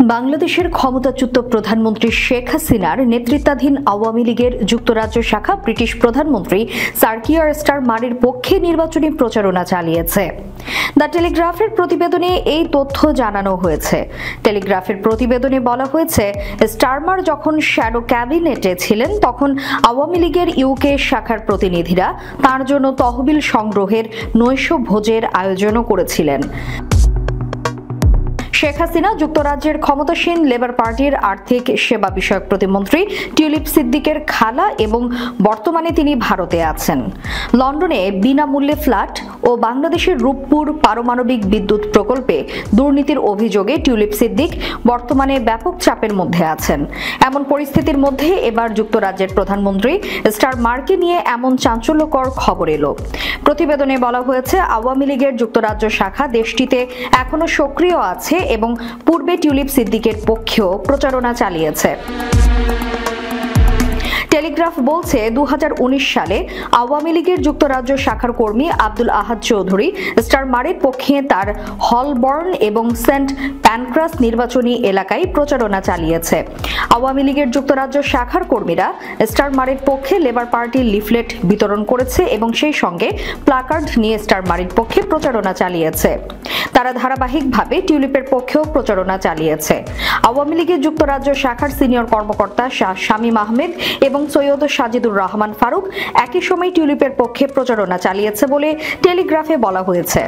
বাংলাদেশের ক্ষমতাচ্যুত প্রধানমন্ত্রী শেখ হাসিনার নেতৃত্বাধীন আওয়ামী লীগের যুক্তরাজ্য শাখা ব্রিটিশ প্রধানমন্ত্রী স্যার কিয়ার স্টারমারের পক্ষে নির্বাচনী প্রচারণা চালিয়েছে। দ্য টেলিগ্রাফের প্রতিবেদনে এই তথ্য জানানো হয়েছে। টেলিগ্রাফের প্রতিবেদনে বলা হয়েছে, স্টারমার যখন শ্যাডো ক্যাবিনেটে ছিলেন তখন আওয়ামী লীগের ইউকে শাখার প্রতিনিধিরা তার জন্য তহবিল সংগ্রহের নৈশ ভোজের আয়োজনও করেছিলেন। শেখ হাসিনা যুক্তরাজ্যের ক্ষমতাসীন লেবার পার্টির আর্থিক সেবা বিষয়ক প্রতিমন্ত্রী টিউলিপ সিদ্দিকের খালা এবং বর্তমানে তিনি ভারতে আছেন। লন্ডনে বিনামূল্যে ফ্ল্যাট ও বাংলাদেশের রূপপুর পারমাণবিক বিদ্যুৎ প্রকল্পে দুর্নীতির অভিযোগে টিউলিপ সিদ্দিক বর্তমানে ব্যাপক চাপের মধ্যে আছেন। এমন পরিস্থিতির মধ্যে এবার যুক্তরাজ্যের প্রধানমন্ত্রী স্টারমারকে নিয়ে এমন চাঞ্চল্যকর খবর এলো। প্রতিবেদনে বলা হয়েছে, আওয়ামী লীগের যুক্তরাজ্য শাখা দেশটিতে এখনো সক্রিয় আছে এবং পূর্বে টিউলিপ সিদ্দিকের পক্ষেও প্রচারণা চালিয়েছে। টেলিগ্রাফ বলছে, 2019 সালে আওয়ামী লীগের যুক্তরাজ্য শাখার কর্মী আব্দুল আহাদ চৌধুরী স্টারমারের পক্ষে তার হলবর্ন এবং সেন্ট প্যানক্রাস নির্বাচনী এলাকায় প্রচারণা চালিয়েছে। আওয়ামী লীগের যুক্তরাজ্য শাখার কর্মীরা স্টারমারের পক্ষে লেবার পার্টির লিফলেট বিতরণ করেছে এবং সেই সঙ্গে প্লাকার্ড নিয়ে স্টারমারের পক্ষে প্রচারণা চালিয়েছে। তারা ধারাবাহিকভাবে টিউলিপের পক্ষেও প্রচারণা চালিয়েছে। আওয়ামী লীগের যুক্তরাজ্য শাখার সিনিয়র কর্মকর্তা শাহ শামীম আহমেদ এবং সৈয়দ সাজিদুর রহমান ফারুক একই সময় টিউলিপের পক্ষে প্রচারণা চালিয়েছে বলে টেলিগ্রাফে বলা হয়েছে।